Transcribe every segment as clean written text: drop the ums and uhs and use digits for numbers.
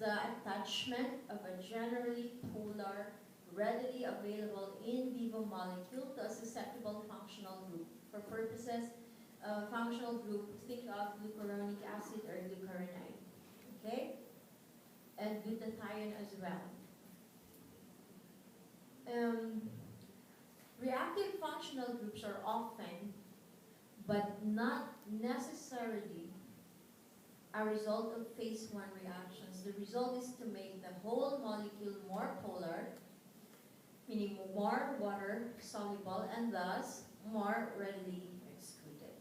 the attachment of a generally polar, readily available in vivo molecule to a susceptible functional group. For purposes of functional group, think of glucuronic acid or glucuronide, okay? And glutathione as well. Reactive functional groups are often, but not necessarily, a result of phase 1 reactions. The result is to make the whole molecule more polar, meaning more water soluble and thus more readily excreted.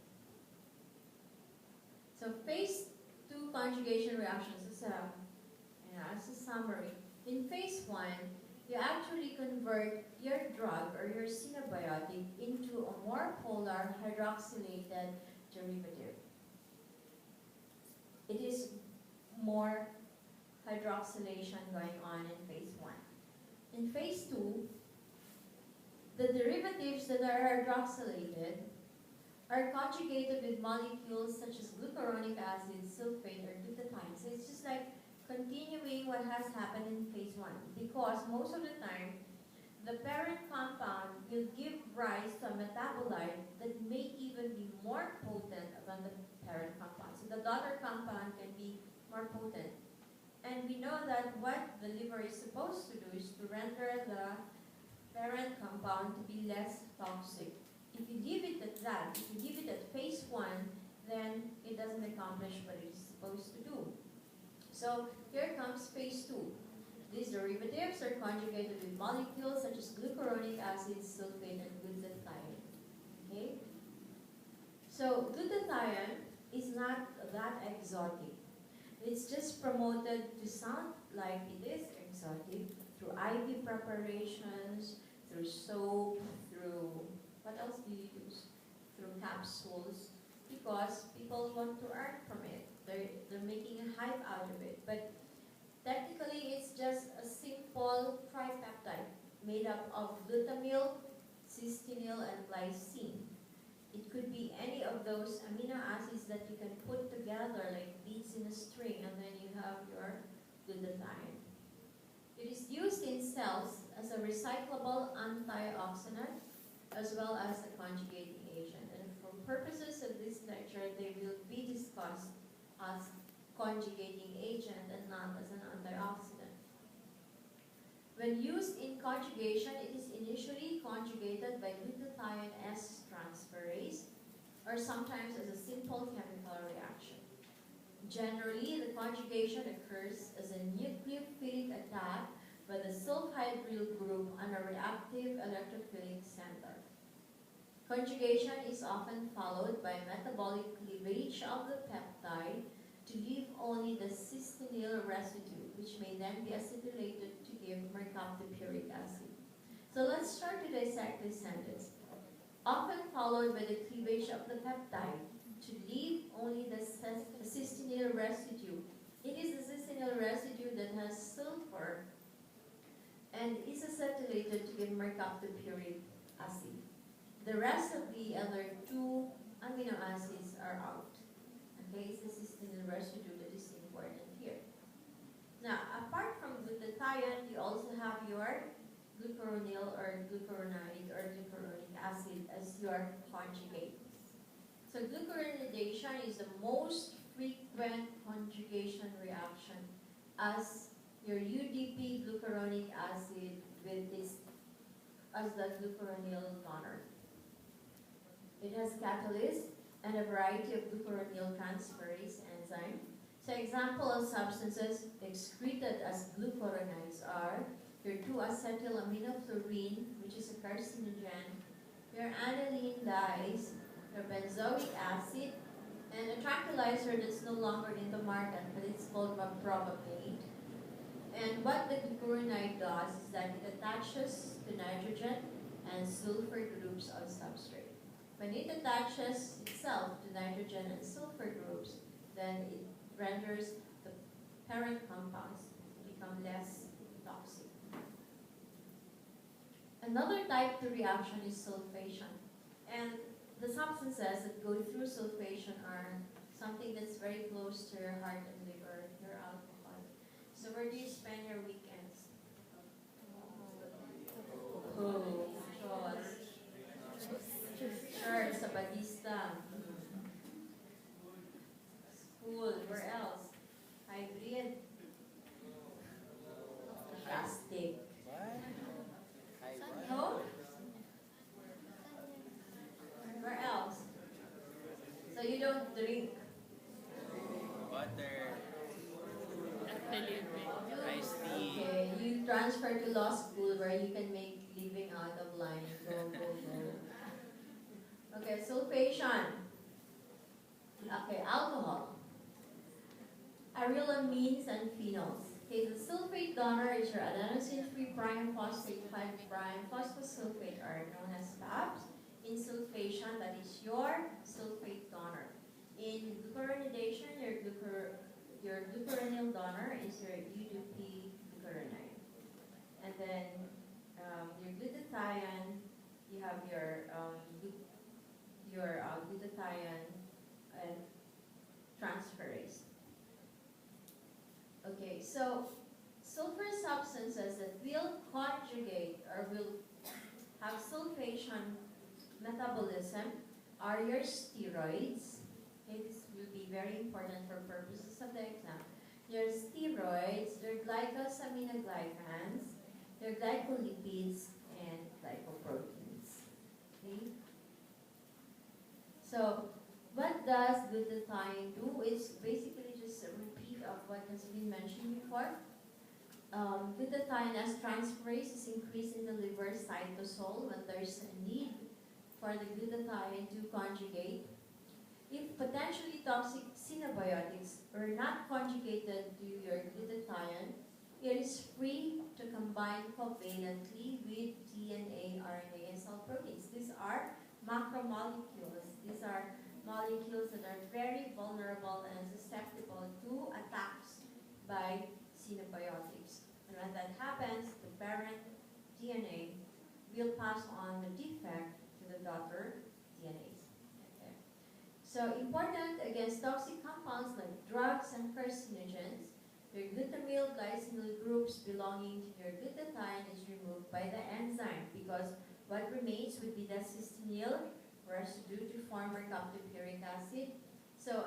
So phase 2 conjugation reactions is as a summary. In phase 1, you actually convert your drug or your synbiotic into a more polar hydroxylated derivative. It is more hydroxylation going on in phase 1. In phase 2, the derivatives that are hydroxylated are conjugated with molecules such as glucuronic acid, sulfate, or glutathione. So it's just like continuing what has happened in phase 1, because most of the time, the parent compound will give rise to a metabolite that may even be more potent than the parent compound. So the daughter compound can be more potent. And we know that what the liver is supposed to do is to render the parent compound to be less toxic. If you leave it at that, if you leave it at phase 1, then it doesn't accomplish what it is supposed to do. So here comes phase 2. These derivatives are conjugated with molecules such as glucuronic acid, sulfate, and glutathione. Okay? So glutathione is not that exotic. It's just promoted to sound like it is exotic through IV preparations, through soap, through, what else do you use? Through capsules, because people want to earn from it. They're making a hype out of it. But technically, it's just a simple tripeptide made up of glutamyl, cysteine, and glycine. It could be any of those amino acids that you can put together like beads in a string, and then you have your glutathione. It is used in cells as a recyclable antioxidant as well as a conjugating agent. And for purposes of this lecture, they will be discussed as conjugating agent and not as an antioxidant. When used in conjugation, it is initially conjugated by glutathione S transferase, or sometimes as a simple chemical reaction. Generally, the conjugation occurs as a nucleophilic attack by the sulfhydryl group on a reactive electrophilic center. Conjugation is often followed by metabolic cleavage of the peptide to leave only the cysteine residue, which may then be acetylated to give mercaptopuric acid. So let's start to dissect this sentence. Often followed by the cleavage of the peptide to leave only the cysteine residue. It is the cysteine residue that has sulfur and is acetylated to give mercaptopuric acid. The rest of the other two amino acids are out. Okay, it's the cysteine residue that is important here. Now, apart from glutathione, you also have your glucuronyl or glucuronide or glucuronic acid as your conjugate. So glucuronidation is the most frequent conjugation reaction as your UDP glucuronic acid with this as the glucuronyl donor. It has catalyst and a variety of glucuronyl transferase enzyme. So example of substances excreted as glucuronides are your 2-acetylaminofluorine, which is a carcinogen, your aniline dyes, your benzoic acid, and a tranquilizer that's no longer in the market, but it's called meprobamate. And what the glucuronide does is that it attaches to nitrogen and sulfur groups on substrate. When it attaches itself to nitrogen and sulfur groups, then it renders the parent compounds become less toxic. Another type 2 reaction is sulfation. And the substances that go through sulfation are something that's very close to your heart and liver, your alcohol. So where do you spend your weekends? Oh, church, Sabadista. School, where else? Hybrid. Plastic. No? Where else? So you don't drink. Water, iced tea. Okay, you transfer to law school where you can make living out of line. Go, go, go. Okay, sulfation. Okay, alcohol. Arylamines and phenols. Okay, the sulfate donor is your adenosine-free prime phosphate 5' phosphosulfate are known as PAPs. In sulfation, that is your sulfate donor. In glucuronidation, your glucuronyl donor is your UDP glucuronide. And then your glutathione, you have your glutathione and transferase. Okay, so sulfur substances that will conjugate or will have sulfation metabolism are your steroids. Okay, this will be very important for purposes of the exam. Your steroids, your glycosaminoglycans, your glycolipids, and glycoproteins. Okay? So, what does glutathione do? It's basically just a repeat of what has been mentioned before. Glutathione as transferase is increased in the liver cytosol when there's a need for the glutathione to conjugate. If potentially toxic synabiotics are not conjugated to your glutathione, it is free to combine covalently with DNA, RNA, and cell proteins. These are macromolecules. These are molecules that are very vulnerable and susceptible to attacks by synabiotics. And when that happens, the parent DNA will pass on the defect to the daughter DNAs. Okay. So important against toxic compounds like drugs and carcinogens, your glutamyl glycinyl groups belonging to your glutathione is removed by the enzyme because what remains would be the cysteine residue to form mercaptopuric acid. So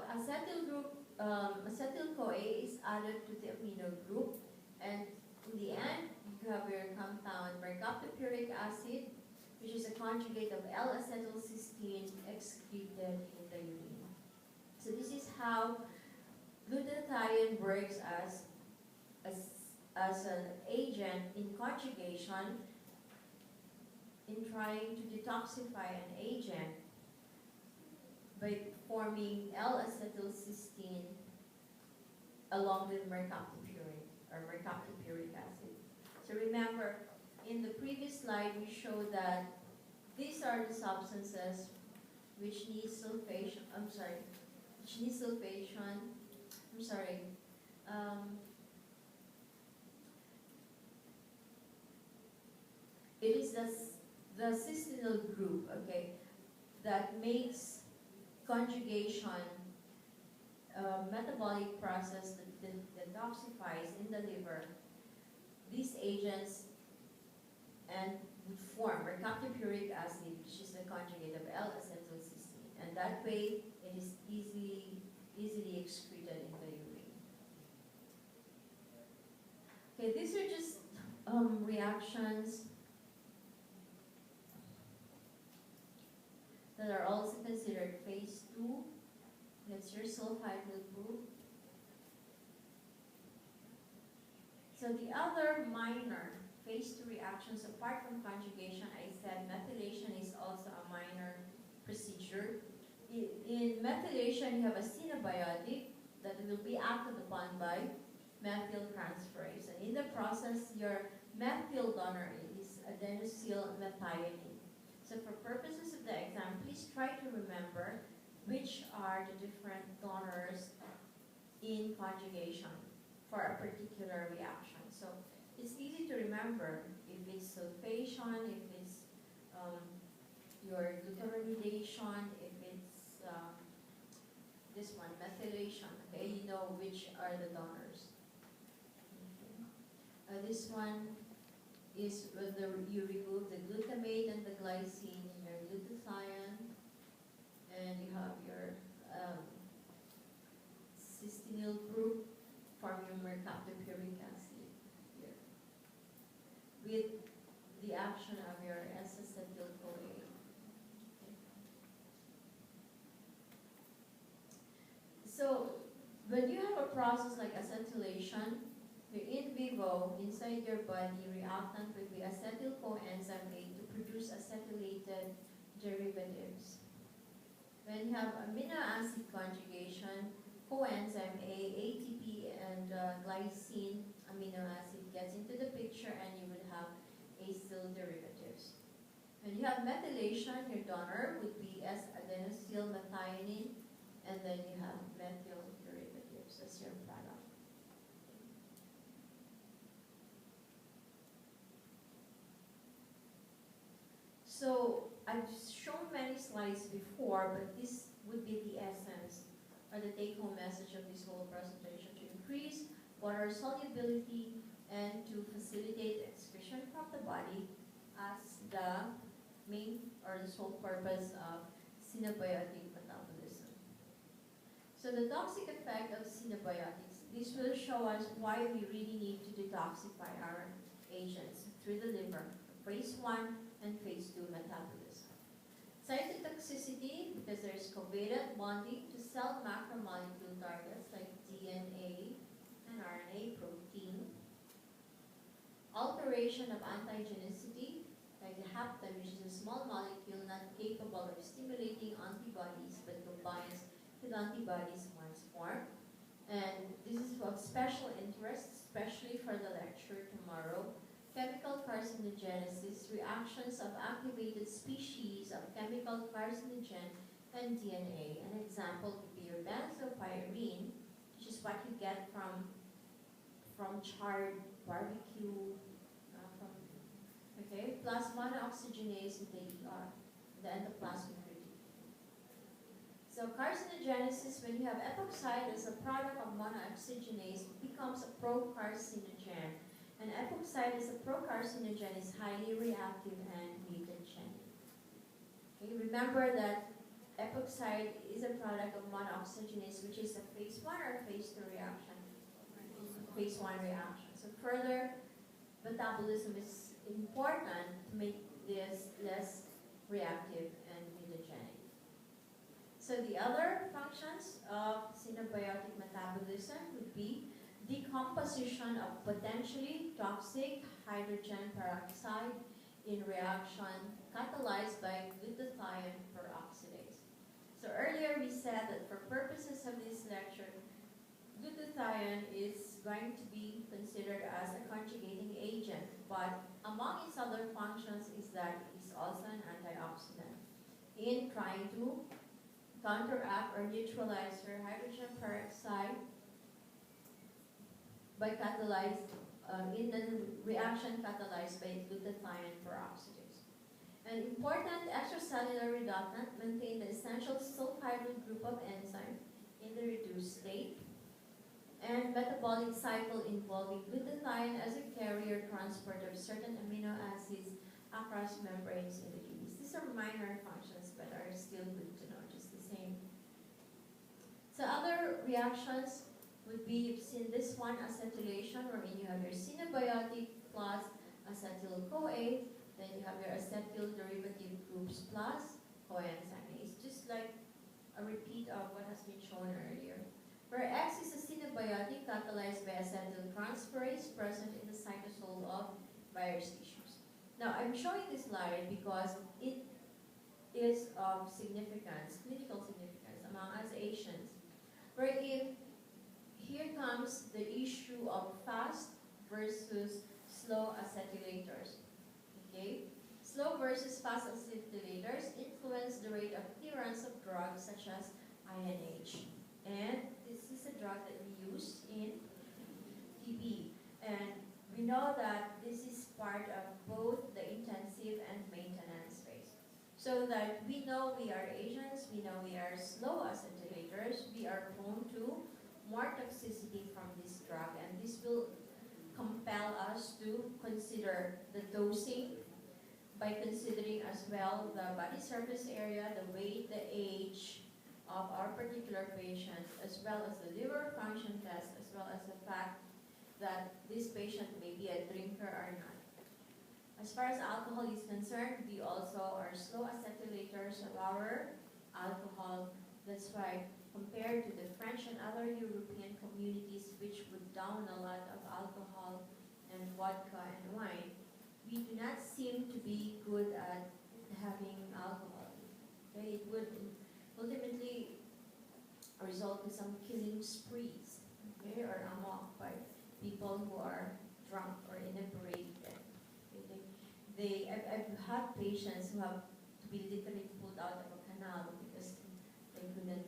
acetyl-CoA is added to the amino group, and in the end, you have your compound mercaptopuric acid, which is a conjugate of L-acetylcysteine excreted in the urine. So this is how glutathione works as an agent in conjugation in trying to detoxify an agent by forming L-acetylcysteine along with mercaptopuric or mercaptopuric acid. So remember, in the previous slide we showed that these are the substances which need sulfation. It is the cysteine group, okay, that makes conjugation metabolic process that detoxifies in the liver these agents and would form mercaptopuric acid, which is the conjugate of L-acetylcysteine, and that way it is easily excreted in the urine. Okay, these are just reactions that are also considered phase 2. That's your sulfide group. So the other minor phase 2 reactions apart from conjugation, I said methylation is also a minor procedure. In methylation, you have a synabiotic that will be acted upon by methyltransferase. And in the process, your methyl donor is adenosyl methionine. So for purposes of the exam, please try to remember which are the different donors in conjugation for a particular reaction. So it's easy to remember if it's sulfation, if it's your glucuronidation, if it's this one, methylation, okay? You know which are the donors. This one is whether you remove the glutamate and the glycine in your glutathione, and you have your cysteine group forming your mercaptopuric acid here with the action of your S-acetyl-CoA. Okay. So when you have a process like acetylation, your in vivo, inside your body, reactant will be acetyl coenzyme A to produce acetylated derivatives. When you have amino acid conjugation, coenzyme A, ATP, and glycine amino acid gets into the picture, and you would have acyl derivatives. When you have methylation, your donor would be S-adenosyl methionine, and then you have methyl derivatives as your product. So I've shown many slides before, but this would be the essence or the take-home message of this whole presentation: to increase water solubility and to facilitate excretion from the body as the main or the sole purpose of synabiotic metabolism. So the toxic effect of synabiotics, this will show us why we really need to detoxify our agents through the liver, phase 1 and phase 2 metabolism. Cytotoxicity, because there's covalent bonding to cell macromolecule targets like DNA and RNA, protein. Alteration of antigenicity, like the hapten, which is a small molecule not capable of stimulating antibodies but combines with antibodies once formed. And this is of special interest, especially for the lecture tomorrow. Chemical carcinogenesis, reactions of activated species of chemical carcinogen and DNA. An example would be your benzopyrene, which is what you get from charred barbecue, plus monooxygenase in the ER, the endoplasmic reticulum. So carcinogenesis, when you have epoxide as a product of monooxygenase, it becomes a procarcinogen. And epoxide as a procarcinogen is highly reactive and mutagenic. Okay, remember that epoxide is a product of monooxygenase, which is a phase 1 or phase 2 reaction? Phase 1 reaction. So further metabolism is important to make this less reactive and mutagenic. So the other functions of synabiotic metabolism would be decomposition of potentially toxic hydrogen peroxide in reaction catalyzed by glutathione peroxidase. So earlier we said that for purposes of this lecture, glutathione is going to be considered as a conjugating agent, but among its other functions is that it is also an antioxidant in trying to counteract or neutralize your hydrogen peroxide by catalyzed, in the reaction catalyzed by glutathione peroxidase. An important extracellular reductant maintains the essential sulfhydryl group of enzyme in the reduced state, and metabolic cycle involving glutathione as a carrier transport of certain amino acids across membranes in the kidneys. These are minor functions, but are still good to know, just the same. So other reactions would be, you've seen this one, acetylation, wherein you have your synabiotic plus acetyl-CoA, then you have your acetyl derivative groups plus coenzyme. It's just like a repeat of what has been shown earlier. Where X is a synabiotic catalyzed by acetyltransferase present in the cytosol of virus tissues. Now, I'm showing this slide because it is of significance, clinical significance among us Asians, wherein here comes the issue of fast versus slow acetylators. Okay? Slow versus fast acetylators influence the rate of clearance of drugs such as INH. And this is a drug that we use in TB. And we know that this is part of both the intensive and maintenance phase. So that we know we are Asians, we know we are slow acetylators, we are prone to more toxicity from this drug, and this will compel us to consider the dosing by considering as well the body surface area, the weight, the age of our particular patient, as well as the liver function test, as well as the fact that this patient may be a drinker or not. As far as alcohol is concerned, we also are slow acetylators of our alcohol. That's why compared to the French and other European communities which would down a lot of alcohol and vodka and wine, we do not seem to be good at having alcohol. Okay? It would ultimately result in some killing sprees, okay, or amok by people who are drunk or inebriated. I've had patients who have to be literally pulled out of a canal because they couldn't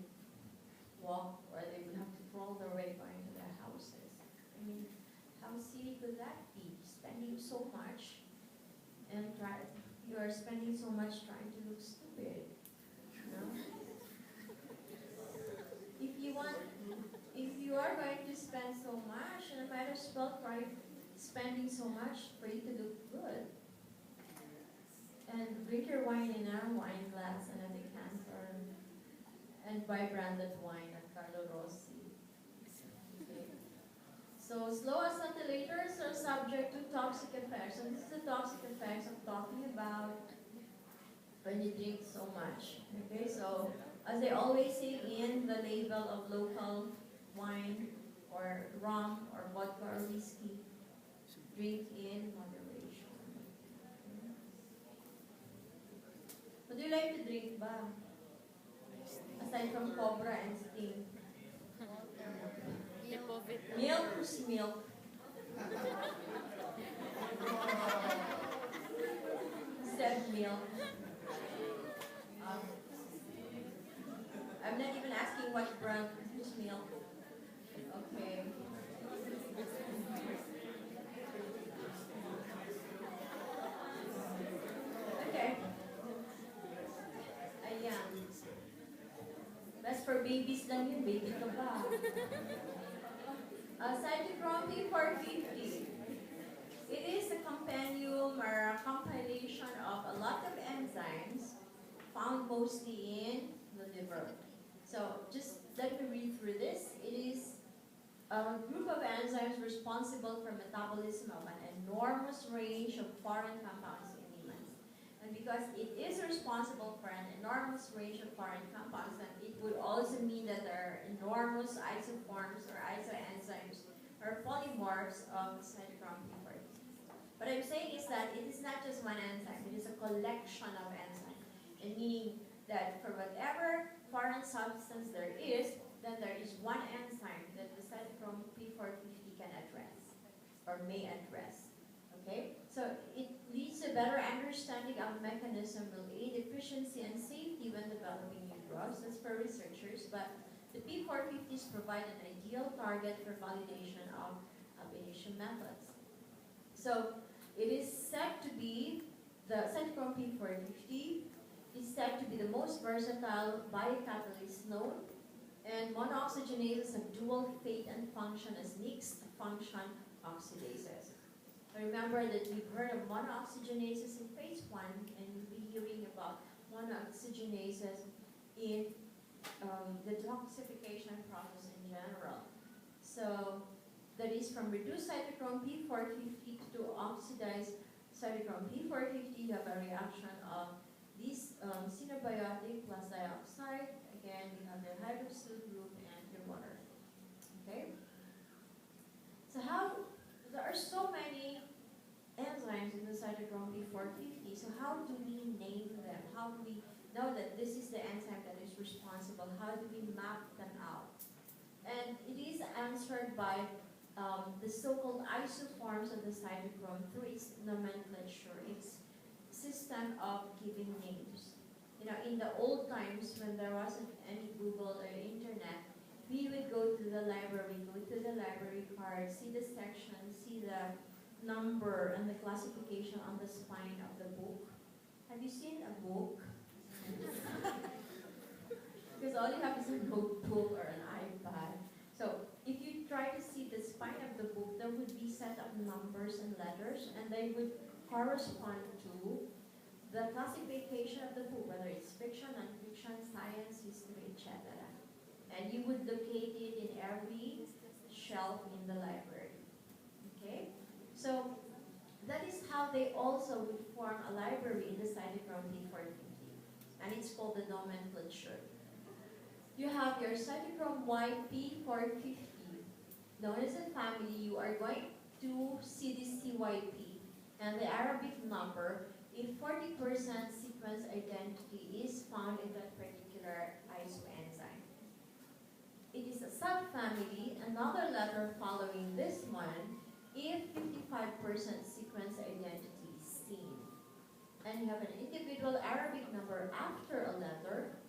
walk, or they would have to crawl their way going to their houses. I mean, how silly could that be? Spending so much and you are spending so much trying to look stupid. You know? If you are going to spend so much, then might as well try spending so much for you to look good. And drink your wine in a wine glass and a decanter, and buy branded wine at Carlo Rossi. Okay. So slow acetylators are subject to toxic effects, and this is the toxic effects I'm talking about when you drink so much. Okay, so as they always say in the label of local wine or rum or vodka or whiskey, drink in moderation. What do you like to drink ba? Aside from Cobra and Sting. Milk, who's milk? Said milk. I'm not even asking what brand, who's milk. Okay. Okay. Ayan. That's for babies lang yun. Baby ka pa. Cytochrome P450. It is a compendium or a compilation of a lot of enzymes found mostly in the liver. So just let me read through this. It is a group of enzymes responsible for metabolism of an enormous range of foreign compounds in humans. And because it is responsible for an enormous range of foreign compounds, then it would also mean that there are enormous isoforms or isoenzymes or polymorphs of cytochrome P450. What I'm saying is that it is not just one enzyme, it is a collection of enzymes. And meaning that for whatever foreign substance there is, then there is one enzyme that the cytochrome P450 can address or may address. Okay? So it leads to better understanding of mechanism, will aid efficiency and safety when developing new drugs. That's for researchers, but the P450s provide an ideal target for validation of initial methods. So it is said to be, the cytochrome P450 is said to be the most versatile biocatalyst known, and monooxygenases have dual fate and function as mixed function oxidases. So remember that we've heard of monooxygenases in phase 1, and you'll be hearing about monooxygenases in the detoxification process in general. So that is from reduced cytochrome P450 to oxidized cytochrome P450. You have a reaction of this cinabiotic plus dioxide. Again, we have the hydroxyl group and your water. Okay? So there are so many enzymes in the cytochrome P450. So how do we name them? How do we know that this is the enzyme that is responsible? How do we map them out? And it is answered by the so-called isoforms of the cytochrome through its nomenclature, its system of giving names. You know, in the old times when there wasn't any Google or internet, we would go to the library, card, see the section, see the number and the classification on the spine of the book. Have you seen a book? Because all you have is a notebook or an iPad. So if you try to see the spine of the book, there would be set of numbers and letters, and they would correspond to the classification of the book, whether it's fiction, non-fiction, science, history, etc. And you would locate it in every shelf in the library. Okay? So that is how they also would form a library in the Cytochrome P450. And it's called the nomenclature. You have your Cytochrome YP450. Known as a family, you are going to see the CYP and the Arabic number if 40% sequence identity is found in that particular isoenzyme. It is a subfamily, another letter following this one, if 55% sequence identity is seen. And you have an individual Arabic number after a letter,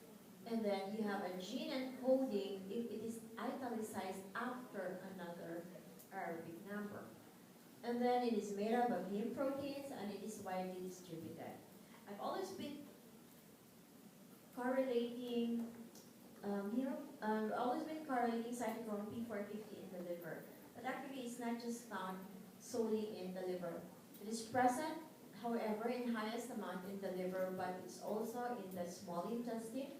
and then you have a gene encoding if it is italicized after another Arabic number. And then it is made up of heme proteins and it is widely distributed. I've always been correlating cytochrome P450 in the liver, but actually it's not just found solely in the liver. It is present, however, in highest amount in the liver, but it's also in the small intestine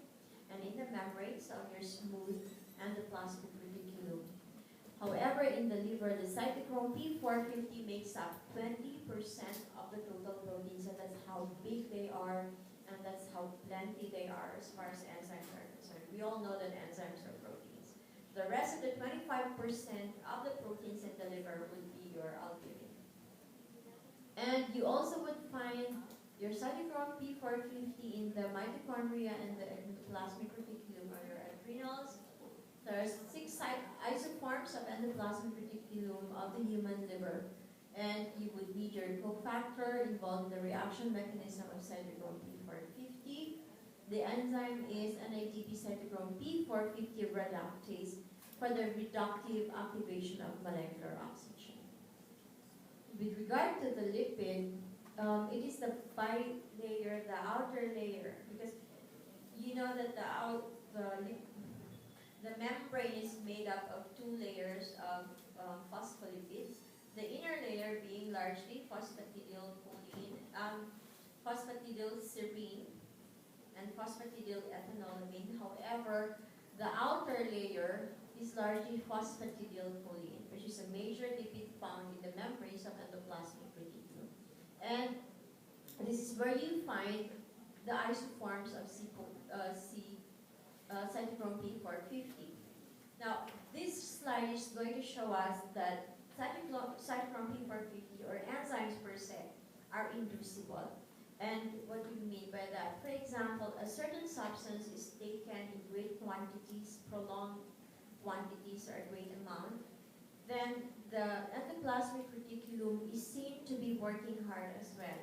and in the membranes of your smooth and the plasmic reticulum. However, in the liver, the cytochrome P450 makes up 20% of the total proteins, and that's how big they are, and that's how plenty they are as far as enzymes are concerned. We all know that enzymes are proteins. The rest of the 25% of the proteins in the liver would be your albumin. And you also would find your cytochrome P450 in the mitochondria and in the plasmic reticulum or your adrenals. There's 6 isoforms of endoplasmic reticulum of the human liver, and you would need your cofactor involved in the reaction mechanism of cytochrome P450. The enzyme is NADP cytochrome P450 reductase for the reductive activation of molecular oxygen. With regard to the lipid, it is the bilayer, the outer layer, because you know that the membrane is made up of 2 layers of phospholipids. The inner layer being largely phosphatidylcholine, phosphatidylserine, and phosphatidylethanolamine. However, the outer layer is largely phosphatidylcholine, which is a major lipid found in the membranes of endoplasmic reticulum. And this is where you find the isoforms of cytochrome P450. Now, this slide is going to show us that cytochrome P450 or enzymes per se are inducible. And what do we mean by that? For example, a certain substance is taken in great quantities, prolonged quantities, or a great amount, then the endoplasmic reticulum is seen to be working hard as well,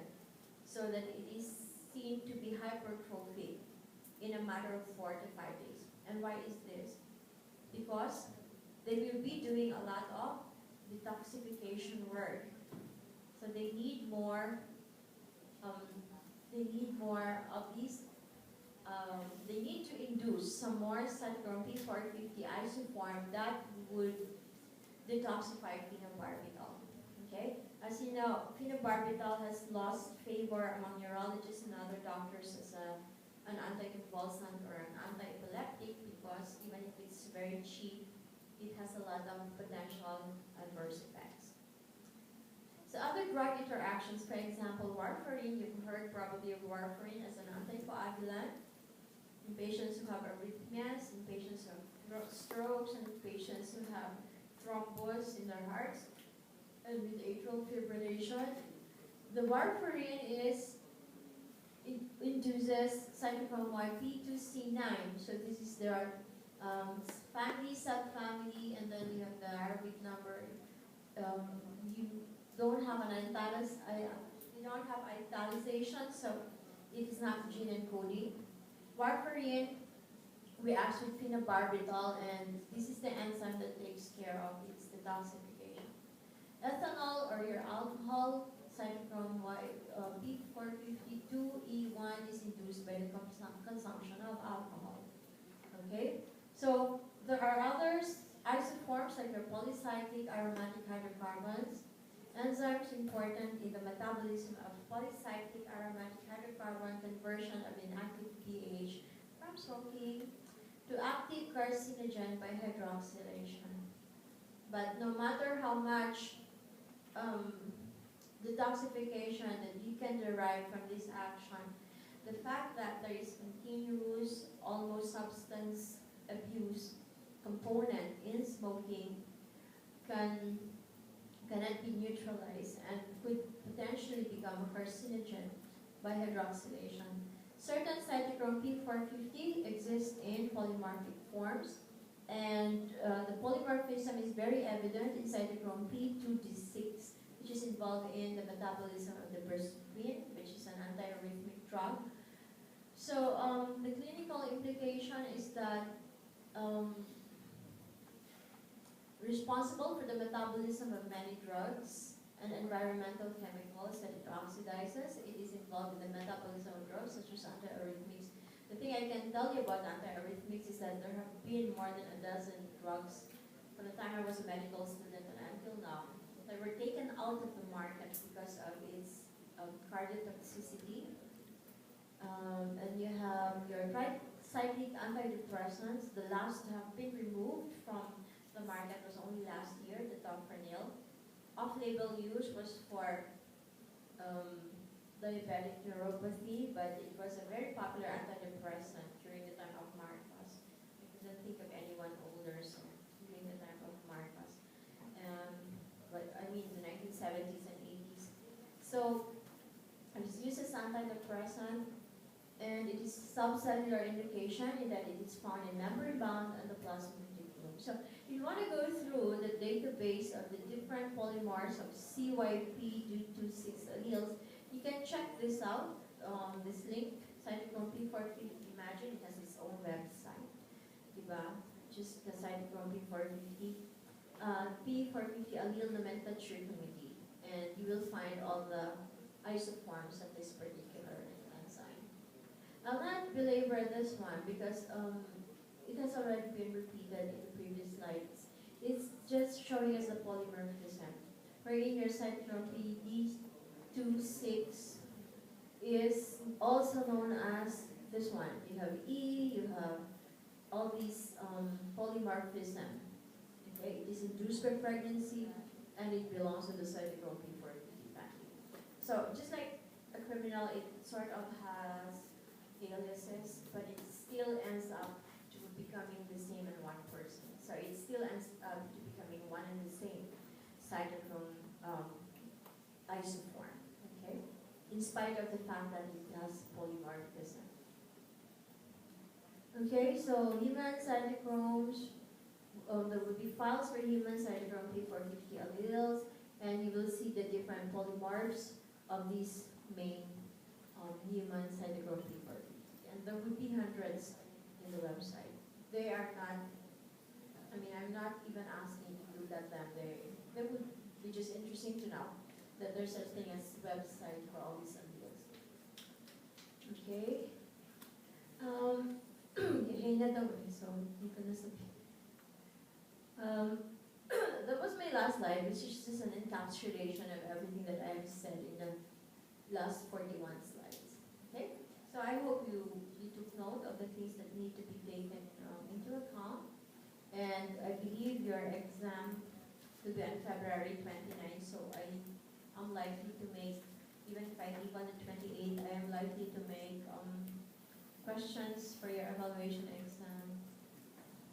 so that it is seen to be hypertrophic in a matter of 4 to 5 days. And why is this? Because they will be doing a lot of detoxification work. So they need more of these, they need to induce some more cytochrome P450 isoform that would detoxify phenobarbital. Okay? As you know, phenobarbital has lost favor among neurologists and other doctors as an anticonvulsant or an anti-epileptic, because even if it's very cheap, it has a lot of potential adverse effects. So other drug interactions, for example, warfarin, you've heard probably of warfarin as an anticoagulant in patients who have arrhythmias, in patients who have strokes, and patients who have thrombus in their hearts, and with atrial fibrillation. The warfarin induces cytochrome YP2C9. So this is their family, subfamily, and then you have the Arabic number. You don't have italicization, so it is not gene encoding. Warfarin reacts with phenobarbital, and this is the enzyme that takes care of its detoxification. Ethanol, or your alcohol, cytochrome P452E1 is induced by the consumption of alcohol. Okay? So there are other isoforms like your polycyclic aromatic hydrocarbons, Enzymes important in the metabolism of polycyclic aromatic hydrocarbon conversion of inactive pH from smoking to active carcinogen by hydroxylation. But no matter how much detoxification that you can derive from this action, the fact that there is continuous, almost substance abuse component in smoking cannot be neutralized and could potentially become a carcinogen by hydroxylation. Certain cytochrome P450 exist in polymorphic forms, and the polymorphism is very evident in cytochrome P2D6, which is involved in the metabolism of the bursoprin, which is an antiarrhythmic drug. So the clinical implication is that responsible for the metabolism of many drugs and environmental chemicals that it oxidizes. It is involved in the metabolism of drugs such as antiarrhythmics. The thing I can tell you about antiarrhythmics is that there have been more than a dozen drugs from the time I was a medical student and until now that were taken out of the market because of its cardiotoxicity. And you have your tricyclic antidepressants. The last to have been removed from the market was only last year, the Topranil. Off-label use was for diabetic neuropathy, but it was a very popular antidepressant during the time of Marcos. I couldn't think of anyone older so during the time of Marcos. But I mean the 1970s and 80s. So it is used as antidepressant, and it is subcellular indication in that it is found in membrane bound and the plasma reticulum. So if you want to go through the database of the different polymers of CYP26 alleles, you can check this out, this link, cytochrome P450. Imagine it has its own website, diba? Just the cytochrome P450, P450 allele nomenclature committee, and you will find all the isoforms of this particular enzyme. I'll not belabor this one because it has already been repeated in the previous slides. It's just showing us the polymorphism, wherein your cytochrome PD26 is also known as this one. You have E, you have all these polymorphism. Okay, it is induced by pregnancy, and it belongs to the cytochrome P450 family. So just like a criminal, it sort of has aliases, but it still ends up to becoming the same in one person. So it still ends up to becoming one and the same cytochrome isoform, okay? In spite of the fact that it has polymorphism. Okay, so human cytochromes, there will be files for human cytochrome P450 alleles, and you will see the different polymorphs of these main human cytochrome P450. And there would be hundreds in the website. They are not, I mean, I'm not even asking you to let them, they would be just interesting to know that there's such thing as website for all these alleles. Okay. So you can that was my last slide, which is just an encapsulation of everything that I've said in the last 41 slides. Okay? So I hope you took note of the things that need to be taken into account. And I believe your exam will be on February 29th, so I'm likely to make, even if I leave on the 28th, I am likely to make questions for your evaluation exam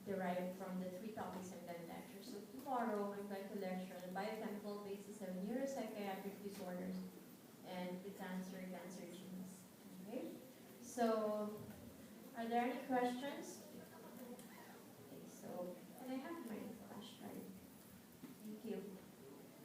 derived from the 3 topics I'm going to lecture. So tomorrow I'm going to lecture on the biochemical basis of neuropsychiatric disorders and the cancer genes. Okay? So are there any questions?